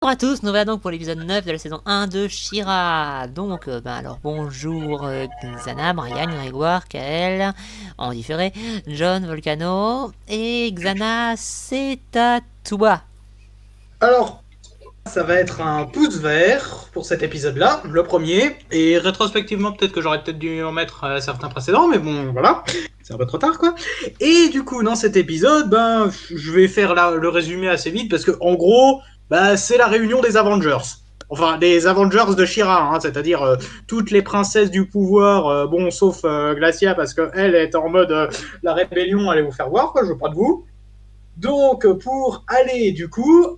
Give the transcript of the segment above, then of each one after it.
Bonjour à tous, nous voilà donc pour l'épisode 9 de la saison 1 de She-Ra. Donc, alors bonjour Xana, Brian, Grégoire, Kael, en différé, John, Volcano, et Xana, c'est à toi. Alors, ça va être un pouce vert pour cet épisode-là, le premier. Et rétrospectivement, peut-être que j'aurais peut-être dû en mettre certains précédents, mais bon, voilà, c'est un peu trop tard, quoi. Et du coup, dans cet épisode, je vais faire le résumé assez vite, parce que en gros, c'est la réunion des Avengers. Enfin, des Avengers de She-Ra, hein, c'est-à-dire toutes les princesses du pouvoir, bon, sauf Glacia, parce qu'elle est en mode la rébellion, allez vous faire voir, quoi, je veux pas de vous. Donc, pour aller du coup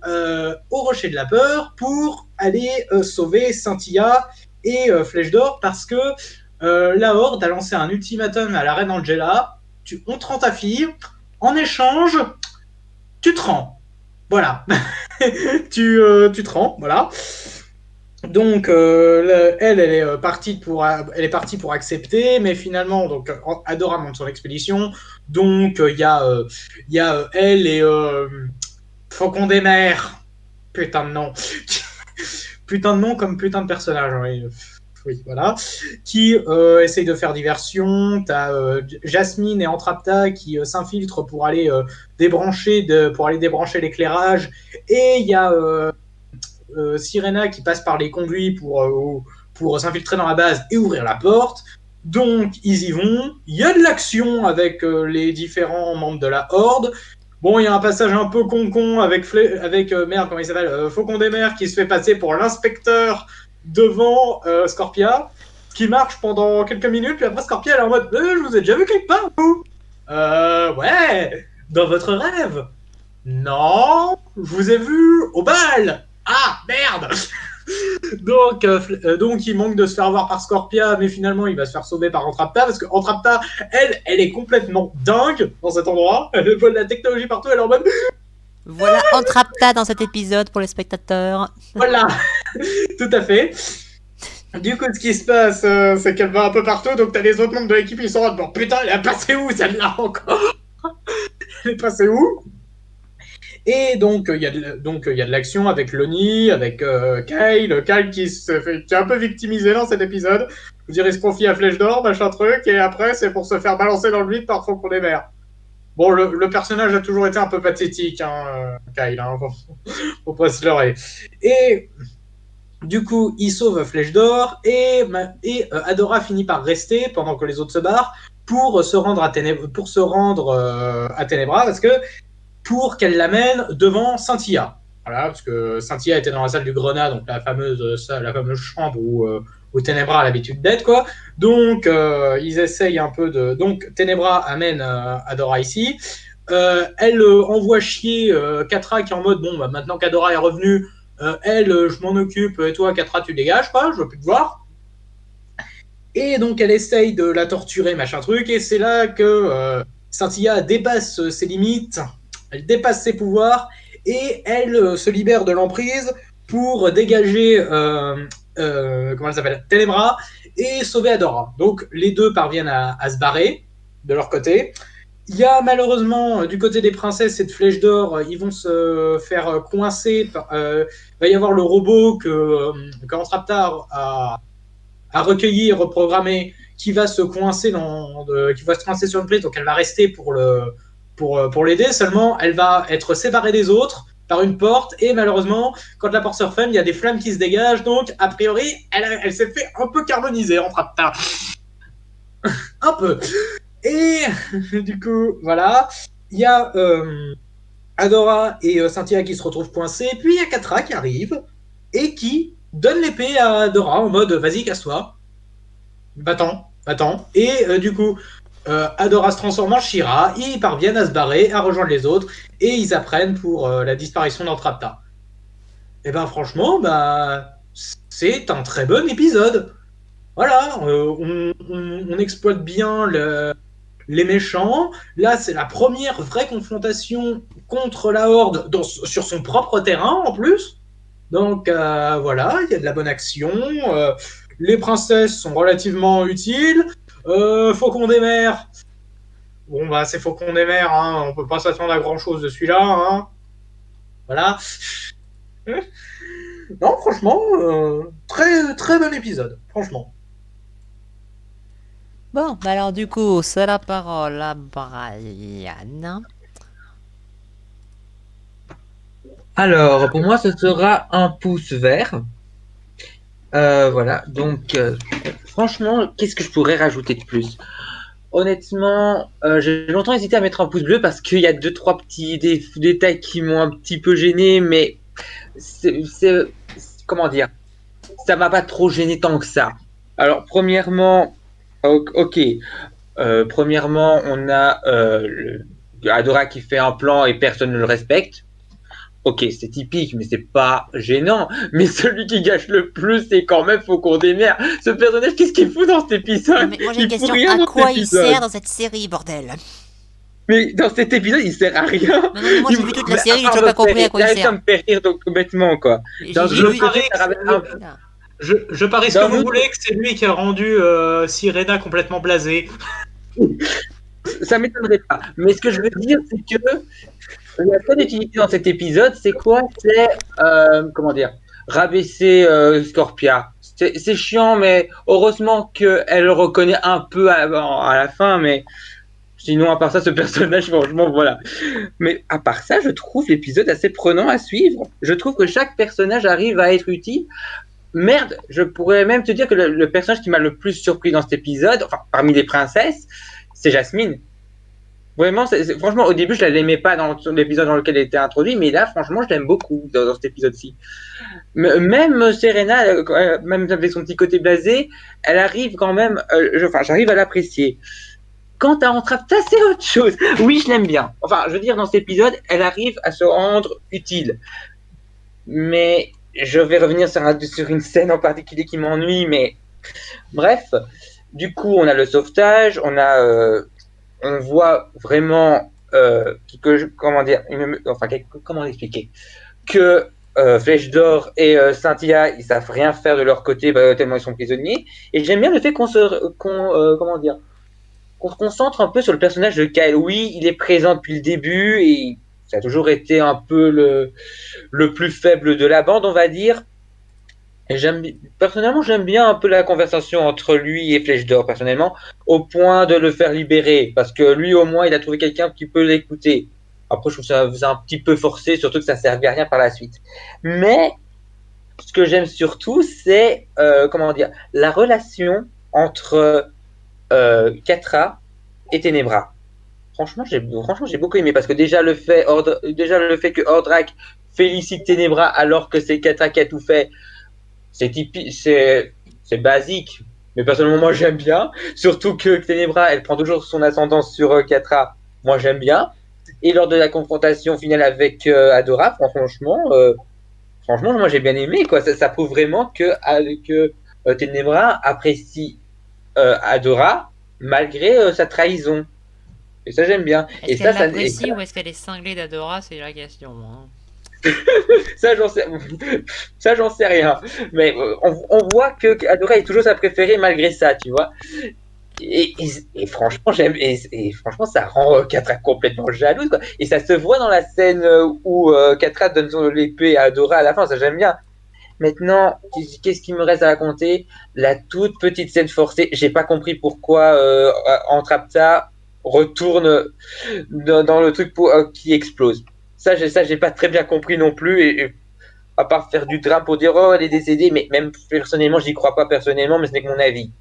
au Rocher de la Peur, pour aller sauver Scintilla et Flèche d'Or, parce que la Horde a lancé un ultimatum à la reine Angela. On te rend ta fille, en échange, tu te rends. Voilà. Tu te rends, voilà. Donc, elle est partie pour accepter, mais finalement, donc, Adora monte son expédition. Donc, il y a elle et Faucon des mers. Putain de nom. Putain de nom comme putain de personnage. Oui, oui voilà. Qui essaye de faire diversion. T'as Jasmine et Entrapta qui s'infiltrent pour aller débrancher l'éclairage. Et il y a Sirena qui passe par les conduits pour s'infiltrer dans la base et ouvrir la porte. Donc, ils y vont. Il y a de l'action avec les différents membres de la Horde. Bon, il y a un passage un peu con-con avec merde, comment il s'appelle Faucon des mers qui se fait passer pour l'inspecteur devant Scorpia, ce qui marche pendant quelques minutes, puis après Scorpia elle est en mode je vous ai déjà vu quelque part, vous Ouais, dans votre rêve. Non, je vous ai vu au bal. Ah, merde. Donc il manque de se faire voir par Scorpia, mais finalement il va se faire sauver par Entrapta, parce que Entrapta, elle est complètement dingue dans cet endroit. Elle voit de la technologie partout, elle est en mode Voilà, entrapta dans cet épisode pour les spectateurs. voilà, tout à fait. Du coup, ce qui se passe, c'est qu'elle va un peu partout, donc t'as les autres membres de l'équipe, ils sont en mode bon putain, elle est passée où celle-là encore? Elle est passée où? Et donc, il y a de l'action avec Lonnie, avec Kyle qui est un peu victimisé dans cet épisode. Je veux dire, il se confie à Flèche d'Or, machin truc, et après, c'est pour se faire balancer dans le vide par Faucon des mers. Bon, le personnage a toujours été un peu pathétique, hein, Kyle, hein, faut pas se leurrer. Et du coup, il sauve Flèche d'Or, et Adora finit par rester pendant que les autres se barrent pour se rendre à Ténébra, parce que pour qu'elle l'amène devant Scintilla. Voilà, parce que Scintilla était dans la salle du Grenat, donc la fameuse chambre où Ténébra a l'habitude d'être, quoi. Donc, ils essayent un peu de. Donc, Ténébra amène Adora ici. Elle envoie chier Catra qui est en mode bon, maintenant qu'Adora est revenue, je m'en occupe, et toi, Catra, tu dégages, quoi, je veux plus te voir. Et donc, elle essaye de la torturer, machin truc, et c'est là que Scintilla dépasse ses limites, elle dépasse ses pouvoirs, et elle se libère de l'emprise pour dégager, comment elle s'appelle, Ténébra, et sauver Adora. Donc, les deux parviennent à se barrer de leur côté. Il y a malheureusement, du côté des princesses et de Flèche d'Or, ils vont se faire coincer. Il va y avoir le robot que Antraptar à recueillir, reprogrammer, qui va se coincer sur une prise, donc elle va rester pour l'aider. Seulement, elle va être séparée des autres par une porte, et malheureusement, quand la porte se referme, il y a des flammes qui se dégagent, donc a priori, elle s'est fait un peu carboniser en Trapta. Un peu. Et du coup, voilà. Il y a Adora et Cynthia qui se retrouvent coincés, puis il y a Catra qui arrive et qui donne l'épée à Adora en mode vas-y, casse-toi. Va-t'en. Et du coup, Adora se transforme en She-Ra, ils parviennent à se barrer, à rejoindre les autres, et ils apprennent pour la disparition d'Entrapta. Et ben franchement, c'est un très bon épisode. Voilà, on exploite bien les méchants. Là, c'est la première vraie confrontation contre la Horde sur son propre terrain en plus. Donc voilà, il y a de la bonne action. Les princesses sont relativement utiles. Faucon des mers. Bon, c'est Faucon des mers. On peut pas s'attendre à grand chose de celui-là. Hein. Voilà. Non, franchement, très très bon épisode, franchement. Bon, bah alors du coup, c'est la parole à Brian. Alors, pour moi, ce sera un pouce vert. Voilà, donc franchement, qu'est-ce que je pourrais rajouter de plus? Honnêtement, j'ai longtemps hésité à mettre un pouce bleu parce qu'il y a deux, trois petits détails qui m'ont un petit peu gêné, mais comment dire, ça m'a pas trop gêné tant que ça. Alors, premièrement, ok, premièrement, on a Adora qui fait un plan et personne ne le respecte. Ok, c'est typique, mais c'est pas gênant. Mais celui qui gâche le plus, c'est quand même Faucon des mers. Ce personnage, qu'est-ce qu'il fout dans cet Non épisode? mais moi j'ai une Il fout question, rien à dans cet quoi il sert épisode. dans cette série, bordel? Mais dans cet épisode, il sert à rien. Non mais moi j'ai vu toute la Mais à série, j'ai part toujours me pas faire compris à rire, quoi il il arrive à sert. me faire rire donc, bêtement, quoi. J'ai D'un j'ai Je autre vu... côté, parie ça ramène un peu. Putain. je parie ce que D'un vous autre voulez que c'est lui qui a rendu Sirena complètement blasée. ça m'étonnerait pas. Mais ce que je veux dire, c'est que la seule utilité dans cet épisode, c'est quoi? C'est, comment dire, rabaisser Scorpia. C'est chiant, mais heureusement qu'elle le reconnaît un peu à la fin, mais sinon, à part ça, ce personnage, franchement, voilà. Mais à part ça, je trouve l'épisode assez prenant à suivre. Je trouve que chaque personnage arrive à être utile. Merde, je pourrais même te dire que le personnage qui m'a le plus surpris dans cet épisode, enfin, parmi les princesses, c'est Jasmine. Vraiment, franchement, au début, je ne l'aimais pas dans l'épisode dans lequel elle était introduite, mais là, franchement, je l'aime beaucoup dans cet épisode-ci. Même Serena, même avec son petit côté blasé, elle arrive quand même, enfin, j'arrive à l'apprécier. Quant à Entrapta, c'est autre chose. Oui, je l'aime bien. Enfin, je veux dire, dans cet épisode, elle arrive à se rendre utile. Mais je vais revenir sur une scène en particulier qui m'ennuie, mais bref. Du coup, on a le sauvetage, on voit vraiment comment dire, comment expliquer que Flèche d'Or et Cynthia, ils savent rien faire de leur côté tellement ils sont prisonniers. Et j'aime bien le fait comment dire, qu'on se concentre un peu sur le personnage de Kyle. Oui, il est présent depuis le début et ça a toujours été un peu le plus faible de la bande, on va dire. Et personnellement, j'aime bien un peu la conversation entre lui et Flèche d'Or, personnellement, au point de le faire libérer, parce que lui, au moins, il a trouvé quelqu'un qui peut l'écouter. Après, je trouve ça un petit peu forcé, surtout que ça ne servait à rien par la suite. Mais ce que j'aime surtout, c'est comment dire, la relation entre Catra et Ténébra. Franchement, j'ai beaucoup aimé parce que déjà le fait que Ordrak félicite Ténébra alors que c'est Catra qui a tout fait, c'est typique, c'est basique, mais personnellement moi j'aime bien. Surtout que Ténébra, elle prend toujours son ascendance sur Catra. Moi j'aime bien. Et lors de la confrontation finale avec Adora, franchement, moi j'ai bien aimé quoi. Ça prouve vraiment que Ténébra apprécie Adora malgré sa trahison. Et ça j'aime bien. Est-ce qu'elle l'apprécie ou est-ce qu'elle est cinglée d'Adora? C'est la question. Hein. Ça, j'en sais, ça, j'en sais rien. Mais on voit que Adora est toujours sa préférée malgré ça, tu vois. Et franchement, franchement, ça rend Catra complètement jalouse, quoi. Et ça se voit dans la scène où Catra donne l'épée à Adora à la fin, ça j'aime bien. Maintenant, qu'est-ce qui me reste à raconter? La toute petite scène forcée, j'ai pas compris pourquoi Entrapta retourne dans le truc qui explose. Ça, j'ai pas très bien compris non plus. Et à part faire du drame pour dire oh elle est décédée, mais même personnellement, j'y crois pas personnellement, mais ce n'est que mon avis.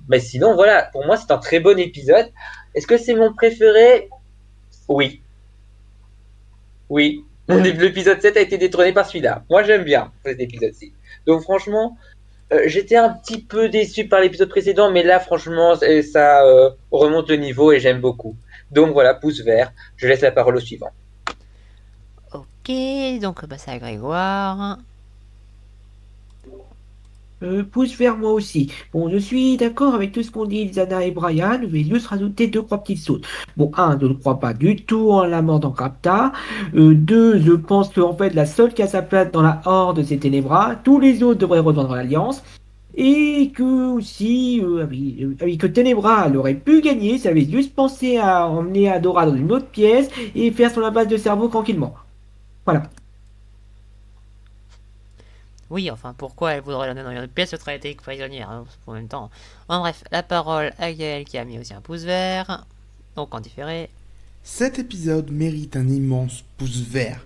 Mais sinon, voilà, pour moi, c'est un très bon épisode. Est-ce que c'est mon préféré? Oui, oui. L'épisode 7 a été détrôné par celui-là. Moi, j'aime bien cet épisode-ci. Donc, franchement, j'étais un petit peu déçu par l'épisode précédent, mais là, franchement, ça remonte le niveau et j'aime beaucoup. Donc voilà, pouce vert. Je laisse la parole au suivant. Ok, donc bah, c'est à Grégoire. Pouce vers moi aussi. Bon, je suis d'accord avec tout ce qu'ont dit Zana et Brian, je vais juste rajouter deux, trois petites choses. Bon, un, je ne crois pas du tout en la mort d'Encrapta. Deux, je pense que en fait, la seule qui a sa place dans la Horde, c'est Ténébra. Tous les autres devraient rejoindre l'Alliance. Et que aussi, que Ténébra elle aurait pu gagner, ça avait juste pensé à emmener Adora dans une autre pièce et faire son lavage de cerveau tranquillement. Voilà. Oui, enfin, pourquoi elle voudrait l'emmener dans une autre pièce, ce serait été prisonnière, hein, en même temps. En bref, la parole à Gaël qui a mis aussi un pouce vert. Donc en différé. Cet épisode mérite un immense pouce vert,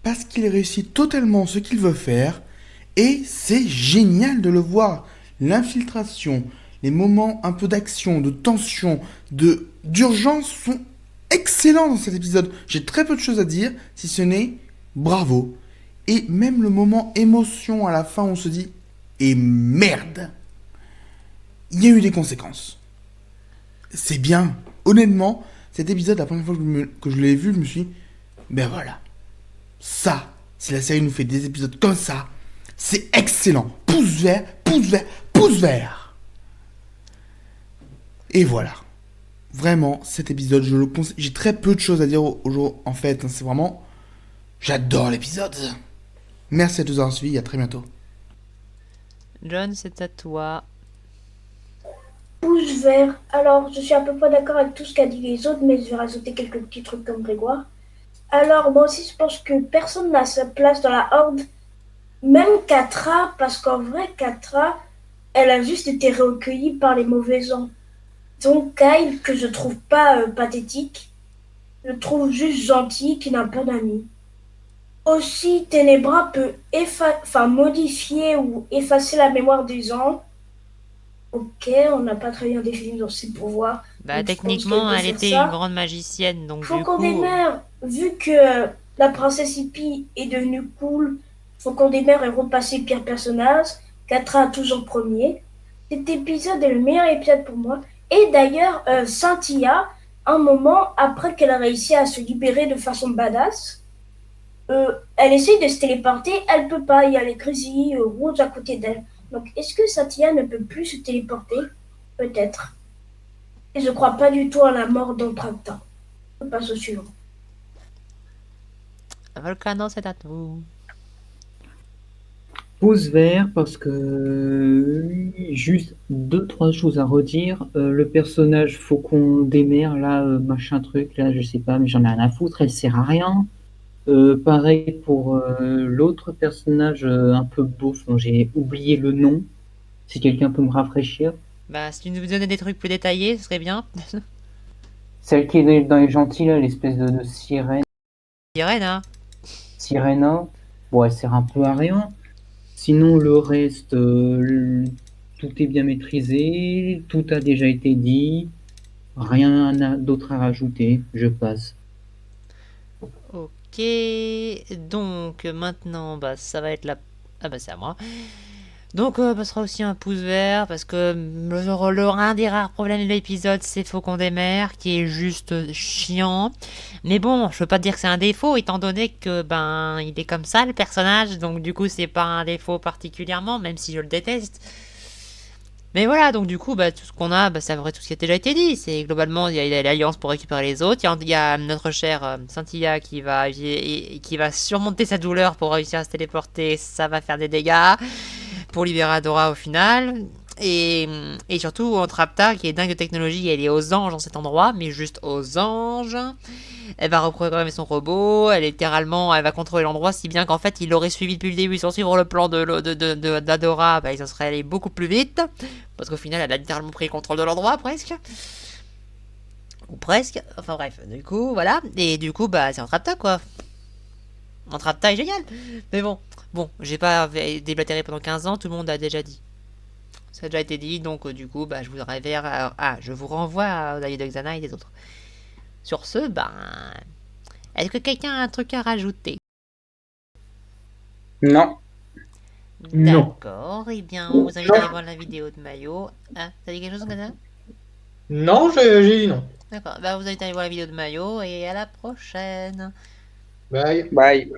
parce qu'il réussit totalement ce qu'il veut faire, et c'est génial de le voir. L'infiltration, les moments un peu d'action, de tension, d'urgence sont excellents dans cet épisode. J'ai très peu de choses à dire, si ce n'est bravo. Et même le moment émotion à la fin, on se dit et merde. Il y a eu des conséquences. C'est bien. Honnêtement, cet épisode, la première fois que je l'ai vu, je me suis dit, ben voilà. Ça, si la série nous fait des épisodes comme ça, c'est excellent. Pouce vert, pouce vert, pouce vert. Et voilà. Vraiment, cet épisode, je le conseille. J'ai très peu de choses à dire au jour. En fait, hein, c'est vraiment... J'adore l'épisode. Merci à tous d'avoir suivi, à très bientôt. John, c'est à toi. Pouce vert. Alors, je suis à peu près d'accord avec tout ce qu'a dit les autres, mais je vais rajouter quelques petits trucs comme Grégoire. Alors, moi aussi, je pense que personne n'a sa place dans la horde, même Catra, parce qu'en vrai, Catra, elle a juste été recueillie par les mauvais gens. Donc, Kyle, que je trouve pas pathétique, je trouve juste gentil, qui n'a pas d'amis. Aussi, Ténébra peut modifier ou effacer la mémoire des gens. Ok, on n'a pas très bien défini dans ses pouvoirs. Bah, donc je pense techniquement, qu'elle elle peut faire était ça. une grande magicienne, donc du Faucon des coup. mers, vu que la princesse Hippie est devenue cool, Faucon des mers est repassé pire personnage, Catra a toujours premier. Cet épisode est le meilleur épisode pour moi. Et d'ailleurs, Cynthia, un moment après qu'elle a réussi à se libérer de façon badass, elle essaye de se téléporter, elle peut pas, il y a les grésilles rouges à côté d'elle. Donc est-ce que Cynthia ne peut plus se téléporter? Peut-être. Et je crois pas du tout à la mort d'Entracta. On passe au suivant. Volcano, c'est à vous. Pouce vert parce que juste deux, trois choses à redire. Le personnage Faucon des mers, là, machin truc, là, je sais pas, mais j'en ai rien à foutre, elle sert à rien. Pareil pour l'autre personnage un peu beauf dont j'ai oublié le nom. Si quelqu'un peut me rafraîchir. Bah, si tu nous donnais des trucs plus détaillés, ce serait bien. Celle qui est dans les gentils, là, l'espèce de sirène. Irène, hein. Sirena. Bon, elle sert un peu à rien. Sinon, le reste, tout est bien maîtrisé, tout a déjà été dit. Rien d'autre à rajouter, je passe. Ok, donc maintenant, bah, ça va être la... Ah bah c'est à moi. Donc, ça sera aussi un pouce vert, parce que un des rares problèmes de l'épisode, c'est Faucon des mers, qui est juste chiant. Mais bon, je peux pas dire que c'est un défaut, étant donné que, ben, il est comme ça, le personnage, donc du coup, c'est pas un défaut particulièrement, même si je le déteste. Mais voilà, donc du coup, bah, tout ce qu'on a, bah, c'est vrai tout ce qui a déjà été dit. C'est globalement, il y a l'alliance pour récupérer les autres. Il y a notre chère Cynthia qui va surmonter sa douleur pour réussir à se téléporter. Ça va faire des dégâts pour libérer Adora au final. Et surtout, Entrapta qui est dingue de technologie, elle est aux anges dans cet endroit, mais juste aux anges. Elle va reprogrammer son robot, elle va contrôler l'endroit, si bien qu'en fait il l'aurait suivi depuis le début sans suivre le plan d'Adora, bah, il serait allé beaucoup plus vite, parce qu'au final elle a littéralement pris le contrôle de l'endroit presque. Ou presque, enfin bref, du coup voilà, et du coup bah c'est Entrapta quoi. Entrapta est génial, mais bon, j'ai pas déblatéré pendant 15 ans, tout le monde a déjà dit. Ça a déjà été dit, donc du coup bah je vous renvoie aux alliés de Xana et des autres. Sur ce, ben... Est-ce que quelqu'un a un truc à rajouter? Non. Non. D'accord, eh bien, on vous invite à aller voir la vidéo de Mayo. Ah, t'as dit quelque chose, Gana? Non, j'ai dit non. D'accord, bah vous invite à aller voir la vidéo de Mayo et à la prochaine. Bye. Bye.